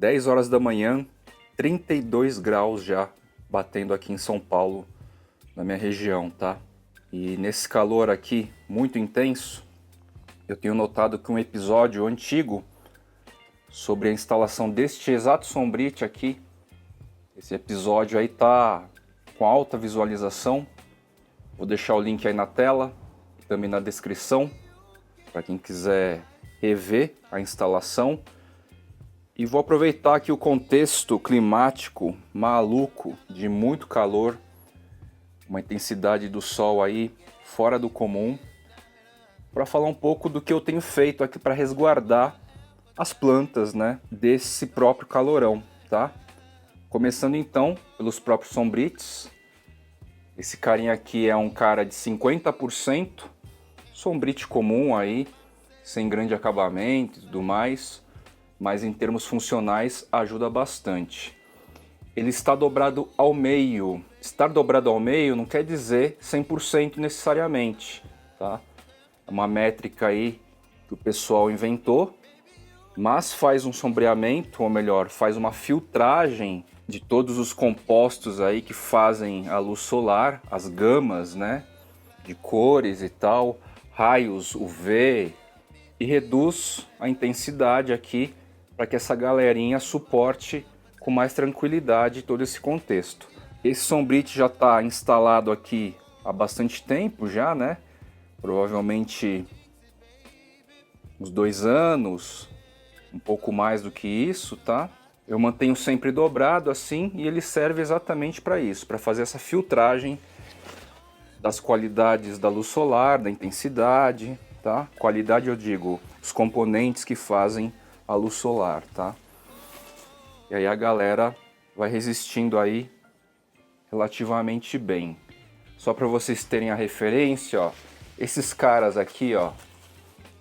10 horas da manhã, 32 graus já batendo aqui em São Paulo, na minha região, tá? E nesse calor aqui muito intenso, eu tenho notado que um episódio antigo sobre a instalação deste exato sombrite aqui, esse episódio aí tá com alta visualização. Vou deixar o link aí na tela e também na descrição para quem quiser rever a instalação. E vou aproveitar aqui o contexto climático maluco de muito calor, uma intensidade do sol aí fora do comum, para falar um pouco do que eu tenho feito aqui para resguardar as plantas, né, desse próprio calorão, tá? Começando então pelos próprios sombrites. Esse carinha aqui é um cara de 50%, sombrite comum aí, sem grande acabamento e tudo mais, mas em termos funcionais ajuda bastante. Ele está dobrado ao meio. Estar dobrado ao meio não quer dizer 100% necessariamente, tá? É uma métrica aí que o pessoal inventou, mas faz um sombreamento, ou melhor, faz uma filtragem de todos os compostos aí que fazem a luz solar, as gamas, né, de cores e tal, raios UV, e reduz a intensidade aqui para que essa galerinha suporte com mais tranquilidade todo esse contexto. Esse sombrite já está instalado aqui há bastante tempo já, né? Provavelmente uns 2 anos, um pouco mais do que isso, tá? Eu mantenho sempre dobrado assim e ele serve exatamente para isso, para fazer essa filtragem das qualidades da luz solar, da intensidade, tá? Qualidade eu digo, os componentes que fazem a luz solar, tá? E aí a galera vai resistindo aí relativamente bem. Só para vocês terem a referência, ó, esses caras aqui, ó,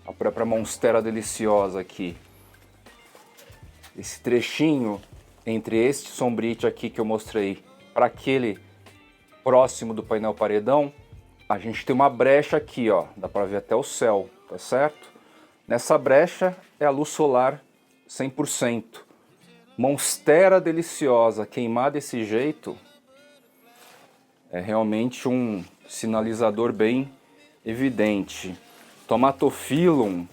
a própria Monstera Deliciosa aqui, esse trechinho entre este sombrite aqui que eu mostrei para aquele próximo do painel paredão, a gente tem uma brecha aqui, ó, dá para ver até o céu, tá certo? Nessa brecha é a luz solar 100%. Monstera Deliciosa queimar desse jeito é realmente um sinalizador bem evidente. Tomatophyllum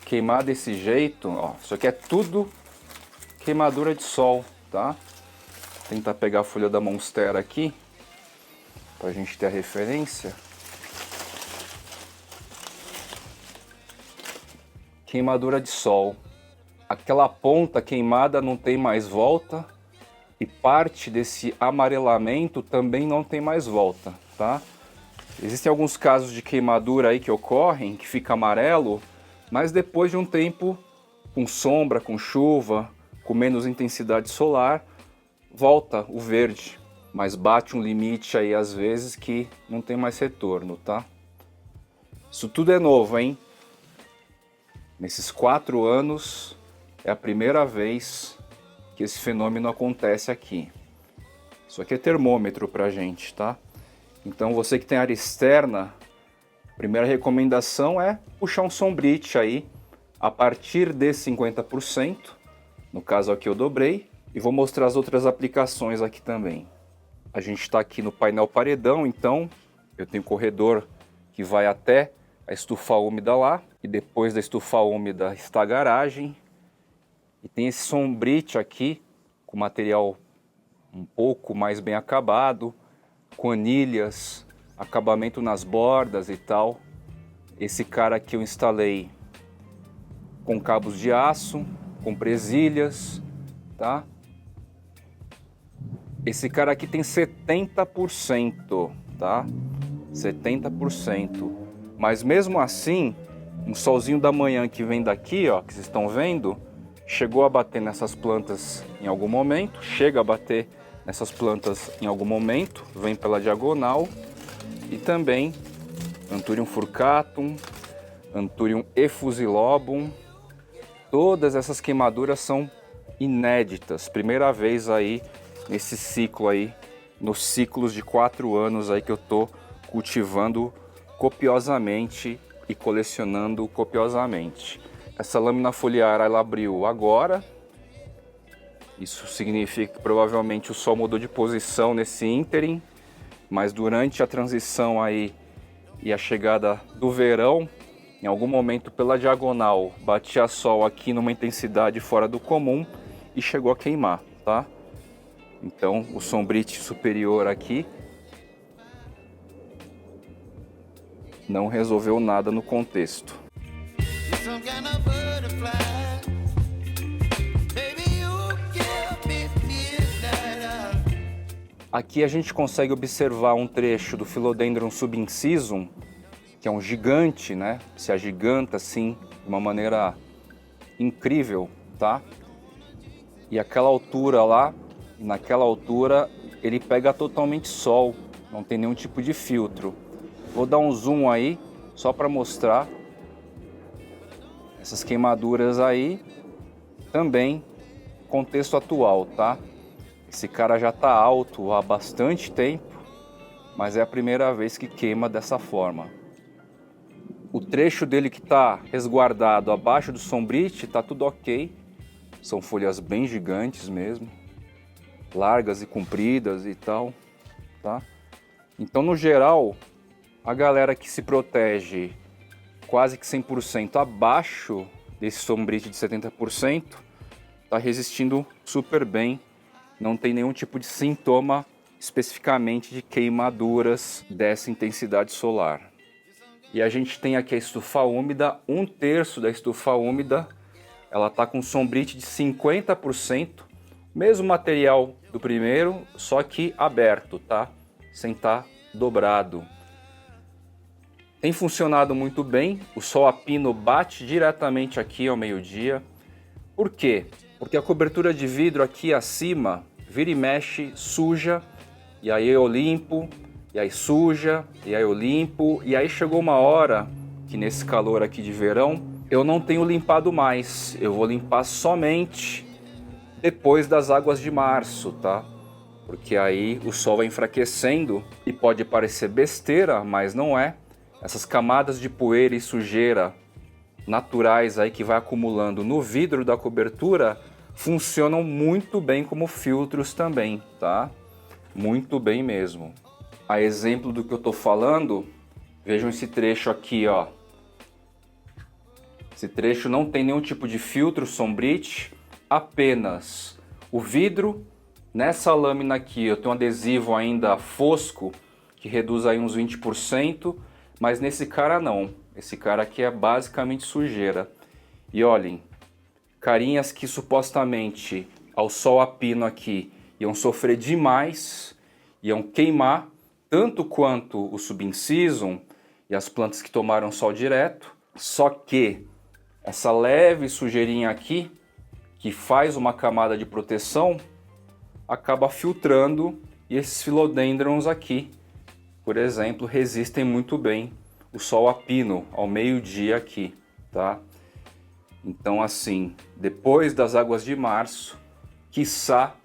queimar desse jeito, ó, isso aqui é tudo queimadura de sol, tá? Vou tentar pegar a folha da Monstera aqui pra gente ter a referência. Queimadura de sol. Aquela ponta queimada não tem mais volta e parte desse amarelamento também não tem mais volta, tá? Existem alguns casos de queimadura aí que ocorrem, que fica amarelo, mas depois de um tempo, com sombra, com chuva, com menos intensidade solar, volta o verde, mas bate um limite aí às vezes que não tem mais retorno, tá? Isso tudo é novo, hein? Nesses 4 anos é a primeira vez que esse fenômeno acontece aqui. Isso aqui é termômetro pra gente, tá? Então você que tem área externa, a primeira recomendação é puxar um sombrite aí a partir de 50%, no caso aqui eu dobrei, e vou mostrar as outras aplicações aqui também. A gente está aqui no painel paredão, então eu tenho um corredor que vai até a estufa úmida lá, e depois da estufa úmida está a garagem, e tem esse sombrite aqui, com material um pouco mais bem acabado, com anilhas, acabamento nas bordas e tal. Esse cara aqui eu instalei com cabos de aço, com presilhas, tá? Esse cara aqui tem 70%, tá? 70%. Mas mesmo assim, um solzinho da manhã que vem daqui, ó, que vocês estão vendo, chegou a bater nessas plantas em algum momento, chega a bater nessas plantas em algum momento, vem pela diagonal, e também Anthurium furcatum, Anthurium effusilobum, todas essas queimaduras são inéditas, primeira vez aí nesse ciclo aí, nos ciclos de 4 anos aí que eu tô cultivando copiosamente e colecionando copiosamente. Essa lâmina foliar ela abriu agora, Isso significa que provavelmente o Sol mudou de posição nesse ínterim, mas durante a transição aí e a chegada do verão, em algum momento pela diagonal, batia Sol aqui numa intensidade fora do comum e chegou a queimar, tá? Então o sombrite superior aqui não resolveu nada no contexto. Aqui a gente consegue observar um trecho do Philodendron subincisum, que é um gigante, né? Se agiganta assim de uma maneira incrível, tá? E aquela altura lá, naquela altura, ele pega totalmente sol, não tem nenhum tipo de filtro. Vou dar um zoom aí, só para mostrar essas queimaduras aí, também contexto atual, tá? Esse cara já está alto há bastante tempo, mas é a primeira vez que queima dessa forma. O trecho dele que está resguardado abaixo do sombrite está tudo ok. São folhas bem gigantes mesmo, largas e compridas e tal, tá? Então, no geral, a galera que se protege quase que 100% abaixo desse sombrite de 70% está resistindo super bem. Não tem nenhum tipo de sintoma especificamente de queimaduras dessa intensidade solar. E a gente tem aqui a estufa úmida, 1/3 da estufa úmida, ela está com sombrite de 50%, mesmo material do primeiro, só que aberto, tá? Sem estar dobrado. Tem funcionado muito bem, o sol a pino bate diretamente aqui ao meio-dia. Por quê? Porque a cobertura de vidro aqui acima vira e mexe, suja, e aí eu limpo, e aí suja, e aí eu limpo, e aí chegou uma hora que nesse calor aqui de verão, eu não tenho limpado mais, eu vou limpar somente depois das águas de março, tá? Porque aí o sol vai enfraquecendo e pode parecer besteira, mas não é. Essas camadas de poeira e sujeira naturais aí que vai acumulando no vidro da cobertura funcionam muito bem como filtros também, tá? Muito bem mesmo. A exemplo do que eu tô falando, vejam esse trecho aqui, ó. Esse trecho não tem nenhum tipo de filtro sombrite, apenas o vidro. Nessa lâmina aqui eu tenho um adesivo ainda fosco, que reduz aí uns 20%, mas nesse cara não. Esse cara aqui é basicamente sujeira. E olhem, carinhas que supostamente ao sol a pino aqui iam sofrer demais, iam queimar tanto quanto o subincisum e as plantas que tomaram sol direto, só que essa leve sujeirinha aqui, que faz uma camada de proteção, acaba filtrando e esses philodendrons aqui, por exemplo, resistem muito bem o sol a pino ao meio-dia aqui, tá? Então assim, depois das águas de março, quiçá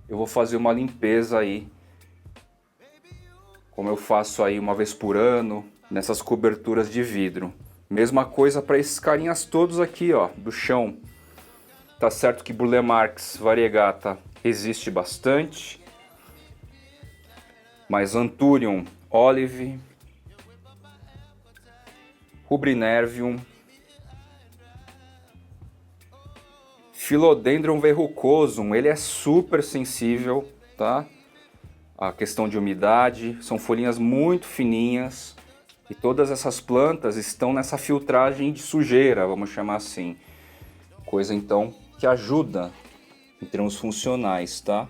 eu vou fazer uma limpeza aí, como eu faço aí uma vez por ano, nessas coberturas de vidro. Mesma coisa para esses carinhas todos aqui, ó, do chão. Tá certo que Burle Marx variegata resiste bastante, mas Anthurium olive, Rubrinervium, Philodendron verrucosum, ele é super sensível, tá? A questão de umidade, são folhinhas muito fininhas e todas essas plantas estão nessa filtragem de sujeira, vamos chamar assim. Coisa então que ajuda em termos funcionais, tá?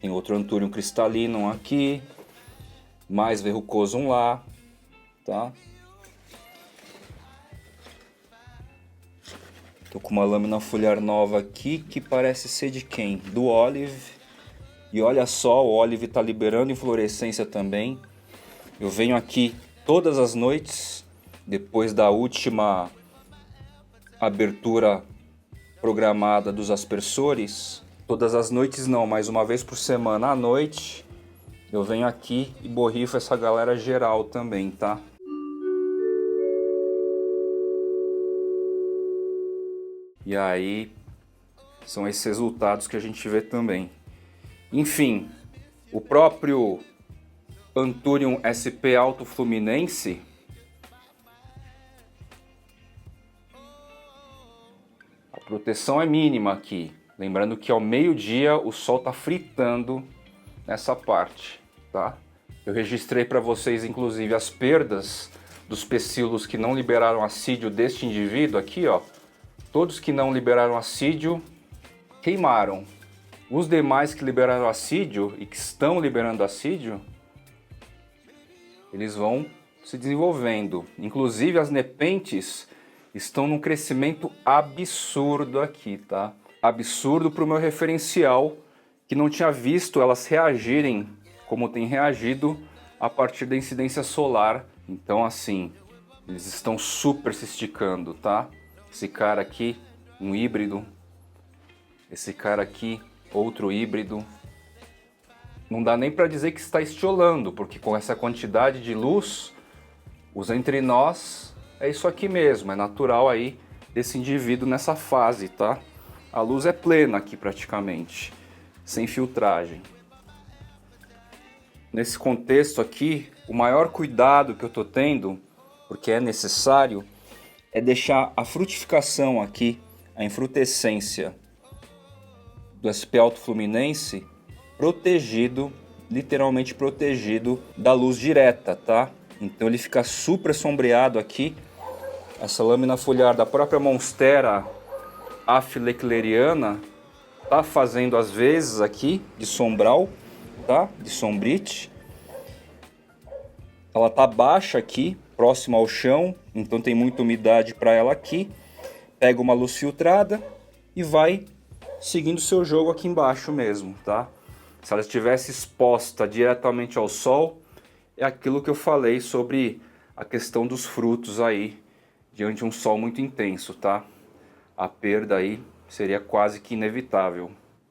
Tem outro Anthurium crystallinum aqui, mais verrucosum lá, tá? Tô com uma lâmina foliar nova aqui que parece ser de quem? Do Olive. E olha só, o Olive está liberando inflorescência também. Eu venho aqui todas as noites, depois da última abertura programada dos aspersores. Todas as noites não, mas uma vez por semana à noite, eu venho aqui e borrifo essa galera geral também, tá? E aí, São esses resultados que a gente vê também. Enfim, o próprio Anturium SP Alto Fluminense a proteção é mínima aqui. Lembrando que ao meio-dia o sol está fritando nessa parte, tá? Eu registrei para vocês inclusive as perdas dos pecilos que não liberaram assídio deste indivíduo aqui, ó. Todos que não liberaram assídio queimaram. Os demais que liberaram assídio e que estão liberando assídio, eles vão se desenvolvendo. Inclusive as nepentes estão num crescimento absurdo aqui, tá? Absurdo para o meu referencial, que não tinha visto elas reagirem como tem reagido a partir da incidência solar. Então assim, eles estão super se esticando, tá? Esse cara aqui, um híbrido. Esse cara aqui, outro híbrido. Não dá nem para dizer que está estiolando, porque com essa quantidade de luz, os entre nós é isso aqui mesmo, é natural aí desse indivíduo nessa fase, tá? A luz é plena aqui praticamente, sem filtragem. Nesse contexto aqui, o maior cuidado que eu tô tendo, porque é necessário, é deixar a frutificação aqui, a infrutescência do SP Alto Fluminense protegido, literalmente protegido da luz direta, tá? Então ele fica super sombreado aqui. Essa lâmina foliar da própria Monstera afilecleriana tá fazendo às vezes aqui de sombral, tá? De sombrite. Ela tá baixa aqui, próxima ao chão, então tem muita umidade para ela aqui. Pega uma luz filtrada e vai seguindo seu jogo aqui embaixo mesmo, tá? Se ela estivesse exposta diretamente ao sol, é aquilo que eu falei sobre a questão dos frutos aí, diante de um sol muito intenso, tá? A perda aí seria quase que inevitável.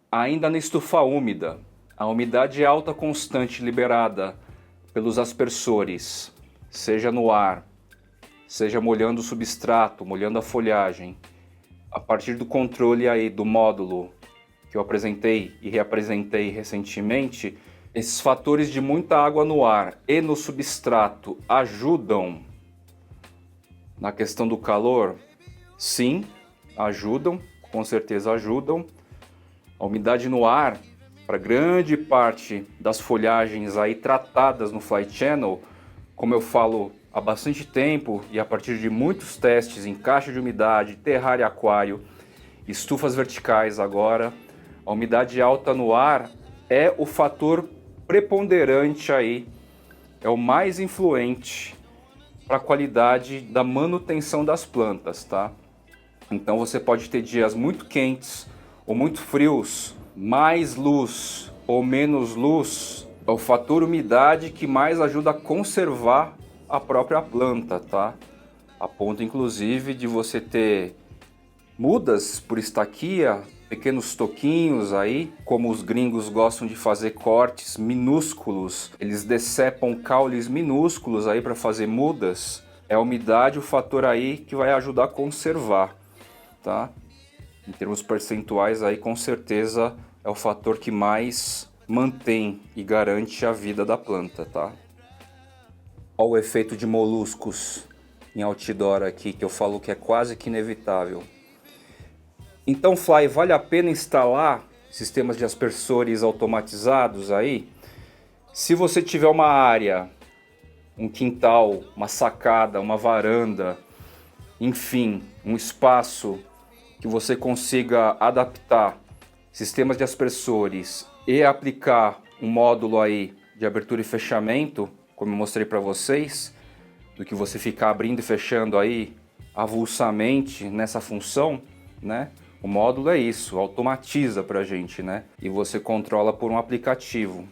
Ainda na estufa úmida, a umidade alta constante liberada pelos aspersores, seja no ar, seja molhando o substrato, molhando a folhagem, a partir do controle aí do módulo que eu apresentei e reapresentei recentemente, esses fatores de muita água no ar e no substrato ajudam na questão do calor? Sim, ajudam, com certeza ajudam. A umidade no ar, para grande parte das folhagens aí tratadas no Fly Channel, como eu falo há bastante tempo e a partir de muitos testes em caixa de umidade, terrário e aquário, estufas verticais agora, a umidade alta no ar é o fator preponderante aí, é o mais influente para a qualidade da manutenção das plantas, tá? Então você pode ter dias muito quentes ou muito frios, mais luz ou menos luz, é o fator umidade que mais ajuda a conservar a própria planta, tá? A ponto inclusive de você ter mudas por estaquia, pequenos toquinhos aí, como os gringos gostam de fazer cortes minúsculos, eles decepam caules minúsculos aí para fazer mudas. É a umidade o fator aí que vai ajudar a conservar, tá? Em termos percentuais aí, com certeza é o fator que mais mantém e garante a vida da planta, tá? Olha o efeito de moluscos em outdoor aqui, que eu falo que é quase que inevitável. Então, Fly, vale a pena instalar sistemas de aspersores automatizados aí? Se você tiver uma área, um quintal, uma sacada, uma varanda, enfim, um espaço que você consiga adaptar sistemas de aspersores e aplicar um módulo aí de abertura e fechamento, como eu mostrei para vocês, do que você ficar abrindo e fechando aí avulsamente nessa função, né? O módulo é isso, automatiza pra gente, né? E você controla por um aplicativo,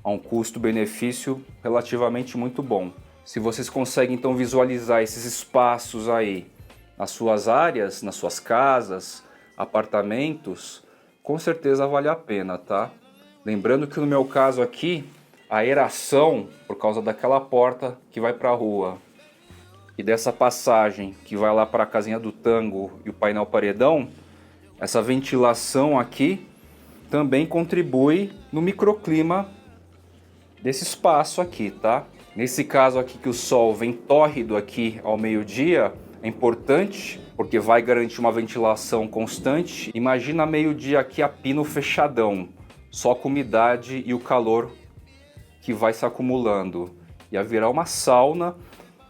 a um custo-benefício relativamente muito bom. Se vocês conseguem então visualizar esses espaços aí nas suas áreas, nas suas casas, apartamentos, com certeza vale a pena, tá? Lembrando que no meu caso aqui, a aeração, por causa daquela porta que vai para a rua e dessa passagem que vai lá para a casinha do tango e o painel paredão, essa ventilação aqui também contribui no microclima desse espaço aqui, tá? Nesse caso aqui que o sol vem tórrido aqui ao meio-dia, é importante porque vai garantir uma ventilação constante. Imagina meio-dia aqui a pino fechadão, só com umidade e o calor que vai se acumulando. Ia virar uma sauna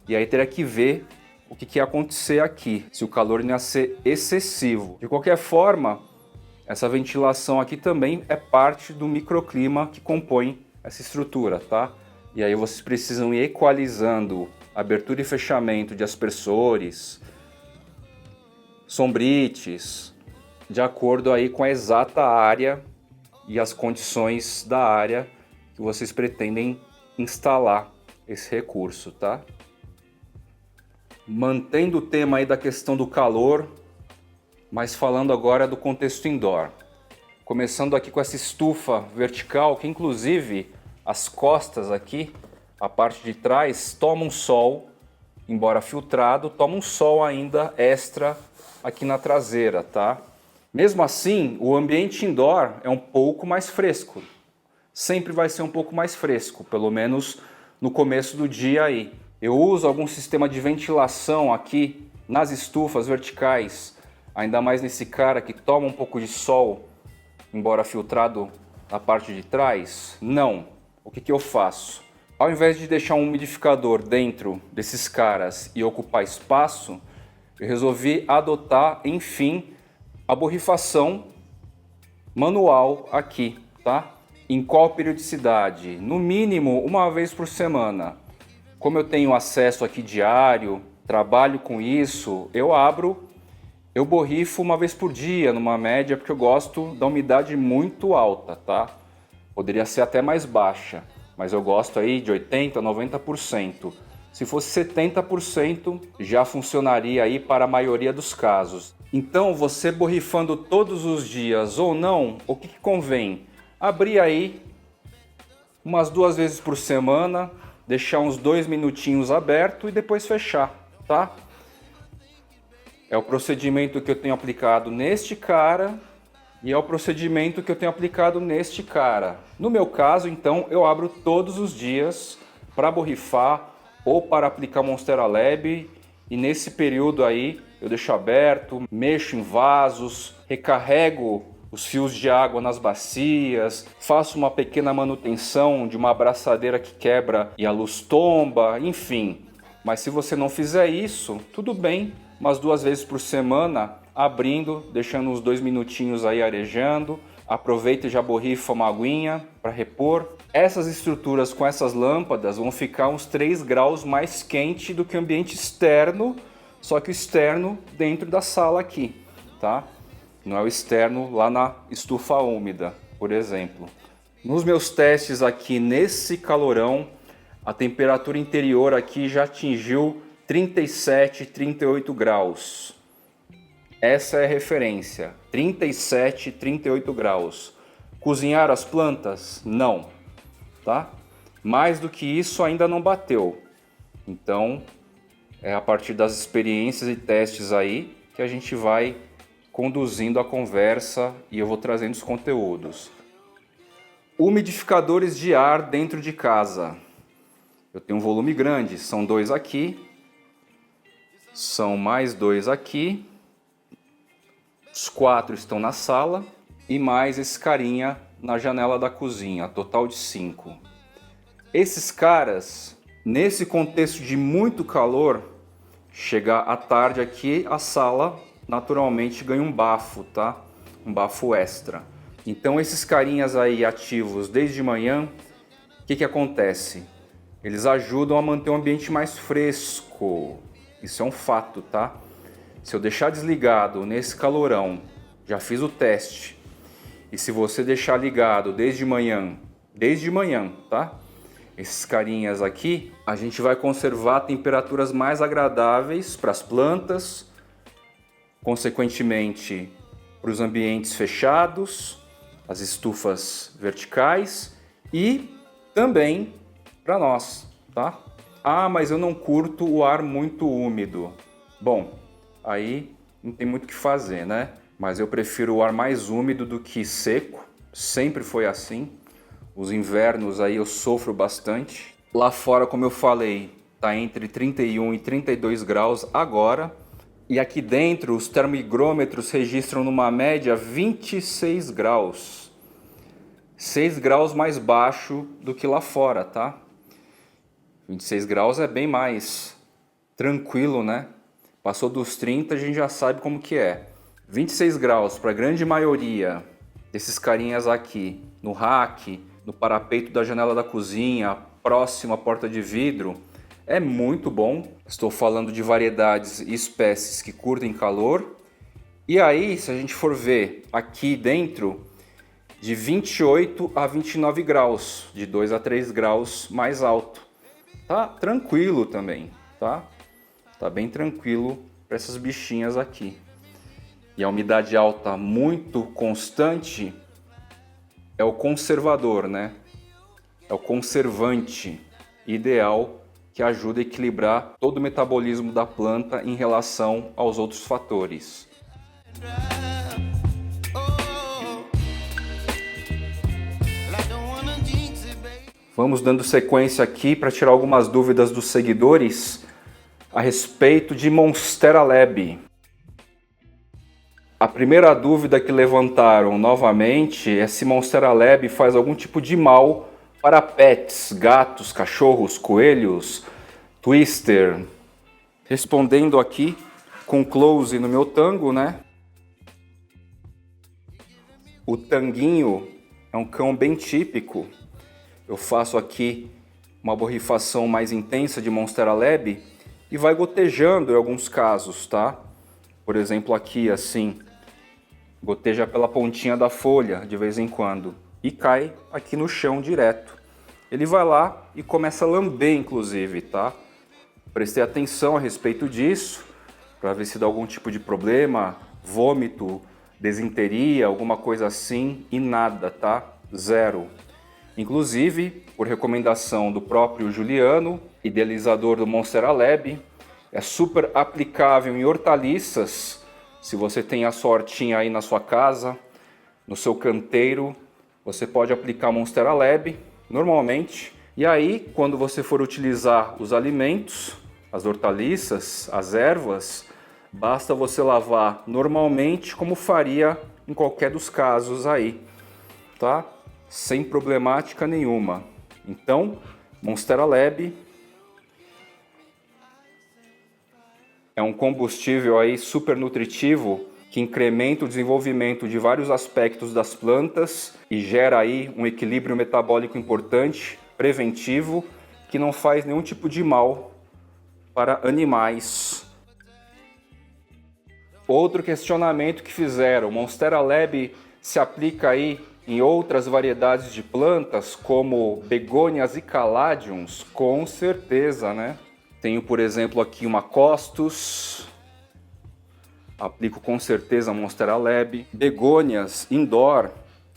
e aí teria que ver o que ia acontecer aqui, se o calor não ia ser excessivo. De qualquer forma, essa ventilação aqui também é parte do microclima que compõe essa estrutura, tá? E aí vocês precisam ir equalizando abertura e fechamento de aspersores, sombrites, de acordo aí com a exata área e as condições da área que vocês pretendem instalar esse recurso, tá? Mantendo o tema aí da questão do calor, mas falando agora do contexto indoor. Começando aqui com essa estufa vertical, que inclusive as costas aqui, a parte de trás, toma um sol, embora filtrado, toma um sol ainda extra aqui na traseira, tá? Mesmo assim, o ambiente indoor é um pouco mais fresco. Sempre vai ser um pouco mais fresco, pelo menos no começo do dia aí. Eu uso algum sistema de ventilação aqui nas estufas verticais, ainda mais nesse cara que toma um pouco de sol, embora filtrado na parte de trás? Não. O que eu faço? Ao invés de deixar um umidificador dentro desses caras e ocupar espaço, eu resolvi adotar, enfim, a borrifação manual aqui, tá? Em qual periodicidade? No mínimo uma vez por semana. Como eu tenho acesso aqui diário, trabalho com isso, eu borrifo uma vez por dia, numa média, porque eu gosto da umidade muito alta, tá? Poderia ser até mais baixa, mas eu gosto aí de 80%, 90%. Se fosse 70%, já funcionaria aí para a maioria dos casos. Então, você borrifando todos os dias ou não, o que convém? Abrir aí umas 2 vezes por semana, deixar uns 2 minutinhos aberto e depois fechar, tá? É o procedimento que eu tenho aplicado neste cara e é o procedimento que eu tenho aplicado neste cara. No meu caso, então, eu abro todos os dias para borrifar ou para aplicar Monstera Lab, e nesse período aí eu deixo aberto, mexo em vasos, recarrego os fios de água nas bacias, faço uma pequena manutenção de uma abraçadeira que quebra e a luz tomba, enfim. Mas se você não fizer isso, tudo bem, umas 2 vezes por semana, abrindo, deixando uns 2 minutinhos aí arejando, aproveita e já borrifa uma aguinha para repor. Essas estruturas com essas lâmpadas vão ficar uns 3 graus mais quente do que o ambiente externo, só que o externo dentro da sala aqui, tá? Não é o externo lá na estufa úmida, por exemplo. Nos meus testes aqui nesse calorão, a temperatura interior aqui já atingiu 37, 38 graus. Essa é a referência, 37, 38 graus. Cozinhar as plantas? Não, tá? Mais do que isso ainda não bateu. Então, é a partir das experiências e testes aí que a gente vai conduzindo a conversa e eu vou trazendo os conteúdos. Umidificadores de ar dentro de casa. Eu tenho um volume grande, são 2 aqui, são mais 2 aqui, os 4 estão na sala e mais esse carinha na janela da cozinha, total de 5. Esses caras, nesse contexto de muito calor, chegar à tarde aqui, a sala naturalmente ganha um bafo, tá? Um bafo extra. Então esses carinhas aí ativos desde manhã, o que acontece? Eles ajudam a manter o ambiente mais fresco. Isso é um fato, tá? Se eu deixar desligado nesse calorão, já fiz o teste, e se você deixar ligado desde manhã, tá? Esses carinhas aqui, a gente vai conservar temperaturas mais agradáveis para as plantas, consequentemente para os ambientes fechados, as estufas verticais e também para nós, tá? Ah, mas eu não curto o ar muito úmido. Bom, aí não tem muito o que fazer, né? mas eu prefiro o ar mais úmido do que seco, sempre foi assim. Os invernos aí eu sofro bastante. Lá fora, como eu falei, tá entre 31 e 32 graus agora. E aqui dentro os termohigrômetros registram numa média 26 graus. 6 graus mais baixo do que lá fora, tá? 26 graus é bem mais tranquilo, né? Passou dos 30, a gente já sabe como que é. 26 graus para a grande maioria desses carinhas aqui, no rack, no parapeito da janela da cozinha, próximo à porta de vidro, é muito bom. Estou falando de variedades e espécies que curtem calor. E aí, se a gente for ver aqui dentro, de 28 a 29 graus, de 2 a 3 graus mais alto. Tá tranquilo também, tá? Tá bem tranquilo para essas bichinhas aqui. E a umidade alta muito constante é o conservador, né? É o conservante ideal que ajuda a equilibrar todo o metabolismo da planta em relação aos outros fatores. Vamos dando sequência aqui para tirar algumas dúvidas dos seguidores a respeito de Monstera Lab. A primeira dúvida que levantaram novamente é se Monstera Lab faz algum tipo de mal para pets, gatos, cachorros, coelhos, twister. Respondendo aqui com close no meu tango, né? O tanguinho é um cão bem típico. Eu faço aqui uma borrifação mais intensa de Monstera Lab e vai gotejando em alguns casos, tá? Por exemplo, aqui assim, goteja pela pontinha da folha de vez em quando e cai aqui no chão direto. Ele vai lá e começa a lamber, inclusive, tá? Prestei atenção a respeito disso para ver se dá algum tipo de problema, vômito, desinteria, alguma coisa assim, e nada, tá? Zero. Inclusive, por recomendação do próprio Juliano, idealizador do Monstera Lab, é super aplicável em hortaliças. Se você tem a sua hortinha aí na sua casa, no seu canteiro, você pode aplicar Monstera Lab normalmente. E aí, quando você for utilizar os alimentos, as hortaliças, as ervas, basta você lavar normalmente como faria em qualquer dos casos aí, tá? Sem problemática nenhuma. Então, Monstera Lab é um combustível aí super nutritivo que incrementa o desenvolvimento de vários aspectos das plantas e gera aí um equilíbrio metabólico importante, preventivo, que não faz nenhum tipo de mal para animais. Outro questionamento que fizeram, Monstera Lab se aplica aí em outras variedades de plantas, como begônias e caladiums? Com certeza, né? Tenho, por exemplo, aqui uma costus. Aplico com certeza Monstera Lab. Begônias indoor,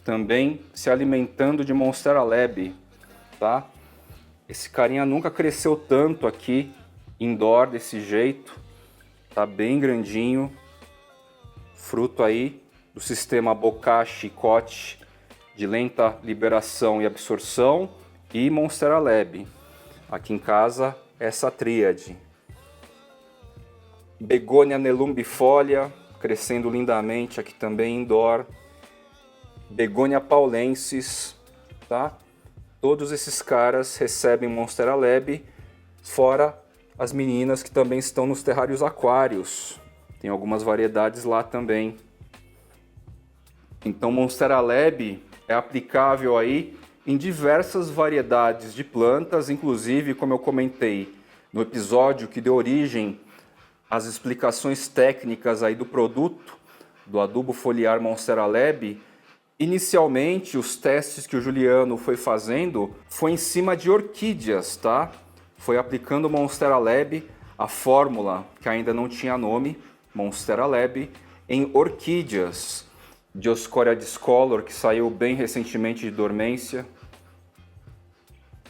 também se alimentando de Monstera Lab, tá? Esse carinha nunca cresceu tanto aqui, indoor, desse jeito. Tá bem grandinho. Fruto aí do sistema Bokashi-Koch de lenta liberação e absorção e Monstera Lab. Aqui em casa, essa tríade. Begônia nelumbifolia, crescendo lindamente aqui também indoor. Begônia paulensis, tá? Todos esses caras recebem Monstera Lab, fora as meninas que também estão nos terrários aquários. Tem algumas variedades lá também. Então Monstera Lab é aplicável aí em diversas variedades de plantas, inclusive, como eu comentei no episódio que deu origem às explicações técnicas aí do produto, do adubo foliar Monstera Lab. Inicialmente, os testes que o Juliano foi fazendo foi em cima de orquídeas, tá? Foi aplicando Monstera Lab, a fórmula que ainda não tinha nome, Monstera Lab, em orquídeas. Dioscorea discolor, que saiu bem recentemente de dormência,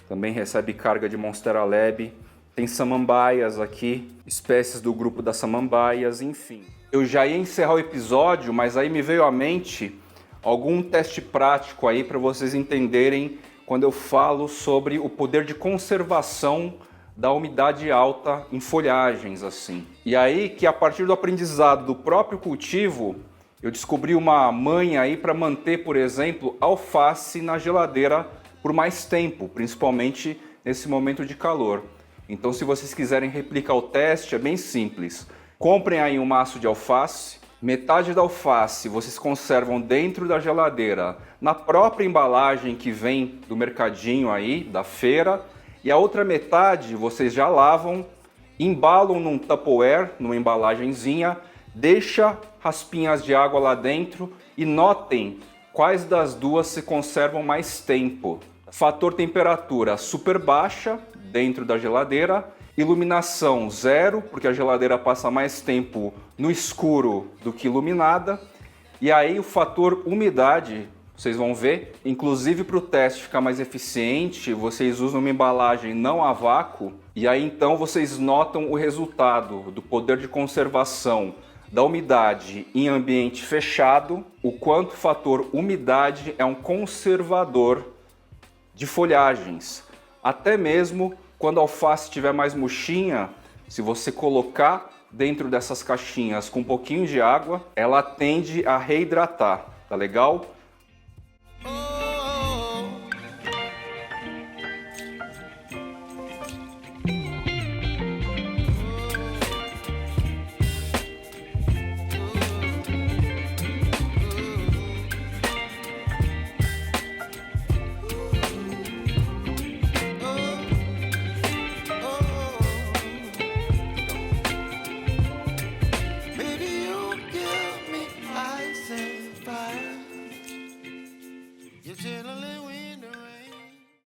também recebe carga de Monstera Lab. Tem samambaias aqui, espécies do grupo das samambaias, enfim. Eu já ia encerrar o episódio, mas aí me veio à mente algum teste prático aí para vocês entenderem quando eu falo sobre o poder de conservação da umidade alta em folhagens assim. E aí que a partir do aprendizado do próprio cultivo, eu descobri uma manha aí para manter, por exemplo, alface na geladeira por mais tempo, principalmente nesse momento de calor. Então, se vocês quiserem replicar o teste, é bem simples. Comprem aí um maço de alface, metade da alface vocês conservam dentro da geladeira, na própria embalagem que vem do mercadinho aí, da feira, e a outra metade vocês já lavam, embalam num Tupperware, numa embalagenzinha, deixa raspinhas de água lá dentro e notem quais das duas se conservam mais tempo. Fator temperatura super baixa dentro da geladeira, iluminação zero, porque a geladeira passa mais tempo no escuro do que iluminada. E aí o fator umidade, vocês vão ver, inclusive para o teste ficar mais eficiente, vocês usam uma embalagem não a vácuo, e aí então vocês notam o resultado do poder de conservação da umidade em ambiente fechado, o quanto o fator umidade é um conservador de folhagens. Até mesmo quando a alface estiver mais murchinha, se você colocar dentro dessas caixinhas com um pouquinho de água, ela tende a reidratar, tá legal?